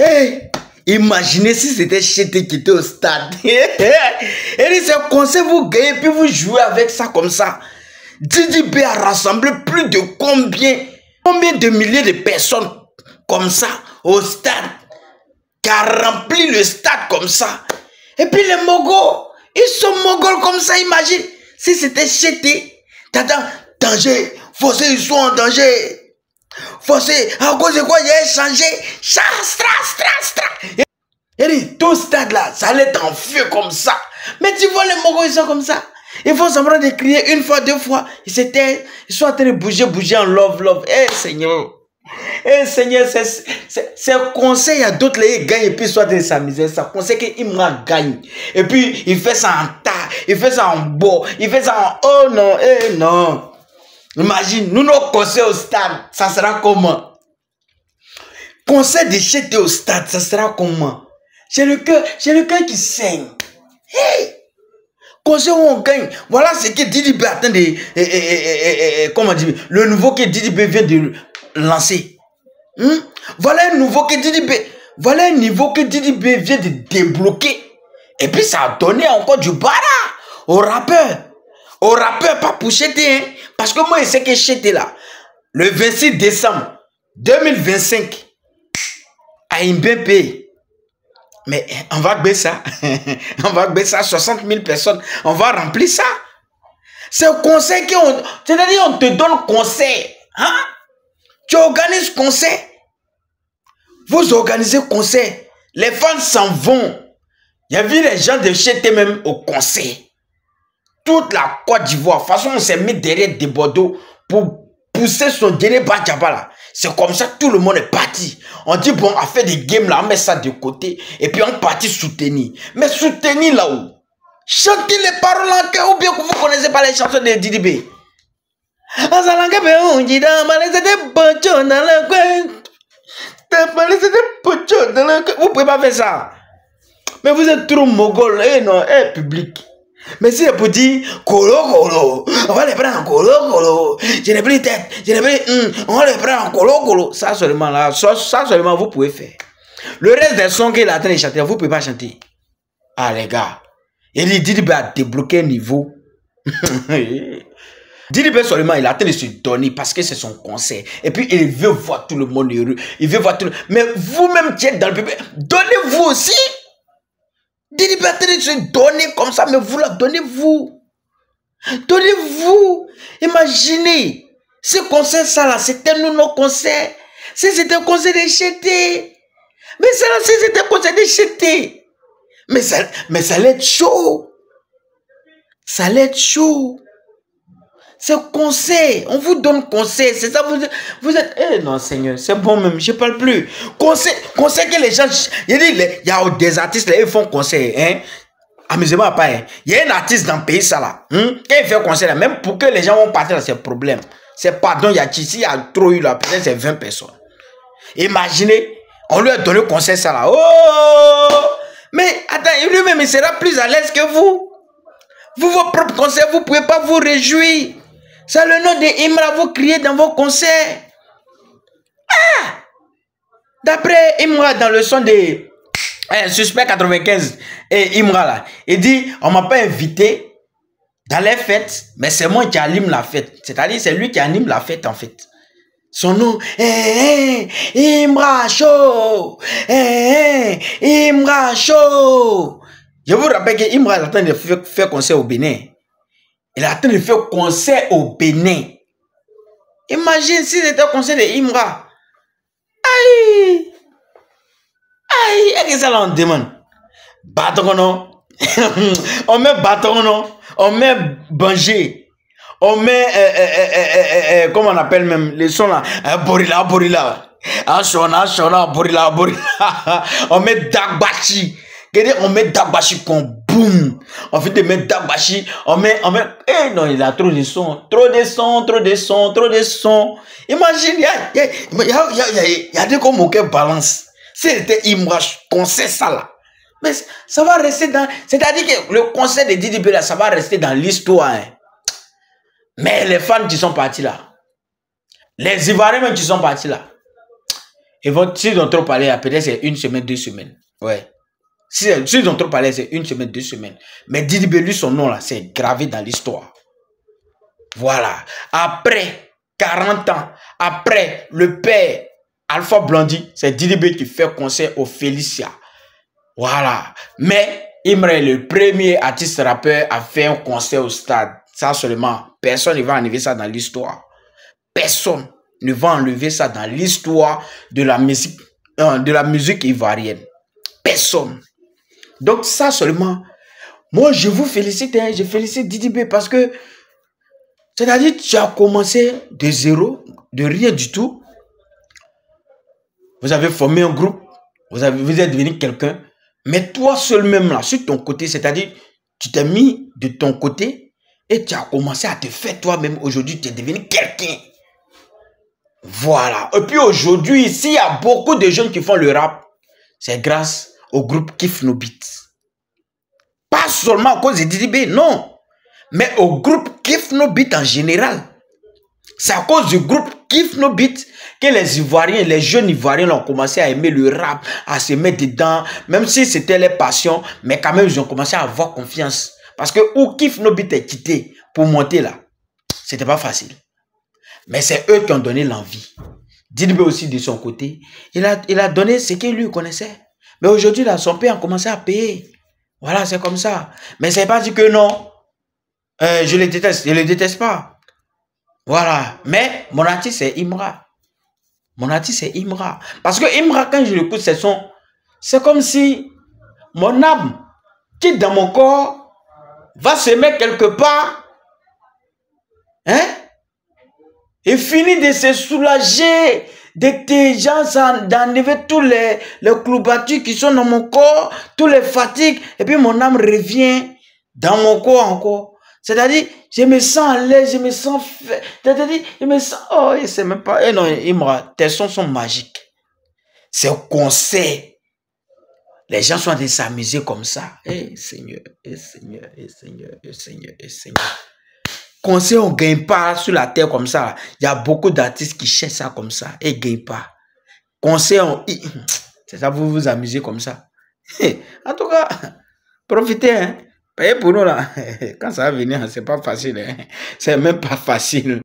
Hey, imaginez si c'était Chété qui était au stade. Et dit, c'est concert, vous gagnez, puis vous jouez avec ça comme ça. Didi B a rassemblé plus de combien de milliers de personnes comme ça au stade, qui a rempli le stade comme ça. Et puis les Mogos, ils sont Mogols comme ça, imagine. Si c'était Chété, t'attends, danger, Fossé, ils sont en danger. Fossé, à cause de quoi il a changé. Et dit, tout stade là, ça allait être en feu comme ça. Mais tu vois les Mogos, ils sont comme ça. Ils font semblant de crier une fois, deux fois. Ils sont en train de bouger en love. Eh Seigneur. Eh Seigneur, c'est un conseil à d'autres, les gagnent et puis soit de s'amuser. Ça conseille qu'Imra gagne. Et puis il fait ça en tas, il fait ça en beau, il fait ça en oh non, eh non. Imagine, nous nos conseils au stade, ça sera comment? Conseil de Chété au stade, ça sera comment? J'ai le cœur qui saigne. Hey! Conseil où on gagne. Voilà ce que Didi B attend de. Comment dire? Le nouveau que Didi B vient de lancer. Voilà un nouveau que Didi B. Voilà un niveau que Didi B vient de débloquer. Et puis ça a donné encore du bara au rappeur. Au rappeur, pas pour Chété. Hein? Parce que moi, je sais que Chété là, le 26 décembre 2025, à Mbempe. Mais on va baisser ça. On va baisser ça, 60 000 personnes. On va remplir ça. C'est un conseil qu'on... C'est-à-dire, on te donne conseil. Hein? Tu organises conseil. Vous organisez conseil. Les fans s'en vont. Il y a vu les gens de Chété même au conseil. Toute la Côte d'Ivoire. De toute façon, on s'est mis derrière des Bordeaux pour pousser son dernier Badjaba là. C'est comme ça, tout le monde est parti. On dit, bon, on fait des games là, on met ça de côté. Et puis on est parti soutenir. Mais soutenir là où? Chantez les paroles en cœur ou bien que vous ne connaissez pas les chansons de Didi B. Vous pouvez pas faire ça. Mais vous êtes trop mogol. Eh non, eh public. Mais si c'est pour dire colo, on va les prendre en colo. Je n'ai plus tête, on va les prendre en colo. Ça seulement là, ça seulement vous pouvez faire. Le reste des sons qu'il a en train de chanter, vous ne pouvez pas chanter. Ah les gars, il dit Didi B a débloqué un niveau. Didi B seulement, il a en train de se donner parce que c'est son conseil. Et puis il veut voir tout le monde heureux. Il veut voir tout le... Mais vous-même qui êtes dans le public, donnez-vous aussi. Didi B a en train de se donner comme ça, mais vous la donnez-vous. Donnez-vous. Imaginez. Ce conseil, ça là, c'était nous nos conseils. Si c'était un conseil de Chété. Mais ça là, si c'était un conseil de Chété. Mais ça allait être chaud. Ça allait être chaud. C'est conseil. On vous donne conseil. C'est ça, vous êtes... Eh non, Seigneur, c'est bon même, je ne parle plus. Conseil que les gens... Il y a des artistes, là, ils font conseil. Hein? Amusez-moi pas. Hein? Il y a un artiste dans le pays, ça là. Quand il fait conseil, là, même pour que les gens vont partir dans ces problèmes. C'est pardon, il y a trop eu là, peut-être c'est 20 personnes. Imaginez, on lui a donné conseil, ça là. Oh! Mais attends, lui-même, il sera plus à l'aise que vous. Vous, vos propres conseils, vous ne pouvez pas vous réjouir. C'est le nom de Imra, vous criez dans vos concerts. Ah! D'après Imra, dans le son de Suspect 95, et Imra là, il dit, on ne m'a pas invité dans les fêtes, mais c'est moi qui anime la fête. C'est-à-dire, c'est lui qui anime la fête en fait. Son nom, Imra Show. Imra Show. Je vous rappelle que Imra est en train de faire concert au Bénin. Il est en train de faire concert au Bénin. Imagine si c'était un concert de Imra. Aïe! Aïe! Et que ça là on demande? Bâton non? On met bâton non? On met Banger. On met, comment on appelle même les sons là? Borila. Ashona, Borila. On met Dagbachi. On met Dagbachi comme boum. On fait de mettre Dagbachi. On met. Eh non, il a trop de sons. Trop de sons. Imagine, il y a des comme aucun balance. Si c'était Imra, conseil ça là. Mais ça va rester dans. C'est-à-dire que le conseil de Didi B là, ça va rester dans l'histoire. Hein. Mais les fans qui sont partis là. Les Ivoiriens même qui sont partis là. Ils vont, s'ils ont trop parlé, peut-être c'est une semaine, 2 semaines. Ouais. S'ils ont trop parlé, c'est une semaine, 2 semaines. Mais Didi B, lui, son nom là, c'est gravé dans l'histoire. Voilà. Après 40 ans, après le père Alpha Blondy, c'est Didi B qui fait concert au Félicia. Voilà. Mais Imra est le premier artiste rappeur à faire un concert au stade. Ça seulement, personne ne va enlever ça dans l'histoire. Personne ne va enlever ça dans l'histoire de la musique ivoirienne. Personne. Donc ça seulement, moi je vous félicite, hein, je félicite Didi B parce que, c'est-à-dire tu as commencé de zéro, de rien du tout. Vous avez formé un groupe, vous êtes devenu quelqu'un, mais toi seul même là, sur ton côté, c'est-à-dire tu t'es mis de ton côté et tu as commencé à te faire toi-même. Aujourd'hui, tu es devenu quelqu'un. Voilà. Et puis aujourd'hui, s'il y a beaucoup de jeunes qui font le rap, c'est grâce au groupe Kiff No Beat. Pas seulement à cause de Didi B, non. Mais au groupe Kiff No Beat en général. C'est à cause du groupe Kiff No Beat que les Ivoiriens, les jeunes Ivoiriens ont commencé à aimer le rap, à se mettre dedans, même si c'était leur passion, mais quand même ils ont commencé à avoir confiance. Parce que où Kiff No Beat est quitté pour monter là, c'était pas facile. Mais c'est eux qui ont donné l'envie. Didi B aussi de son côté, il a donné ce qu'il lui connaissait. Mais aujourd'hui là, son père a commencé à payer. Voilà, c'est comme ça. Mais c'est pas dit que non. Je les déteste, je les déteste pas. Voilà. Mais mon artiste, c'est Imra. Mon artiste, c'est Imra. Parce que Imra, quand je l'écoute, c'est comme si mon âme qui est dans mon corps va se mettre quelque part. Hein? Et finit de se soulager, d'enlever tous les cloubatures qui sont dans mon corps, tous les fatigues. Et puis mon âme revient dans mon corps encore. C'est-à-dire, je me sens à l'aise, je me sens fait. C'est-à-dire, je me sens. Oh, c'est même pas. Eh non, Imra, tes sons sont magiques. C'est au concert. Les gens sont en train de s'amuser comme ça. Eh Seigneur, eh Seigneur, eh Seigneur, eh Seigneur, eh Seigneur. Concert, on ne gagne pas sur la terre comme ça. Il y a beaucoup d'artistes qui cherchent ça comme ça et ne gagnent pas. Concert, c'est ça, vous vous amusez comme ça. En tout cas, profitez, hein. Payez pour nous là. Quand ça va venir, c'est pas facile. Hein. C'est même pas facile.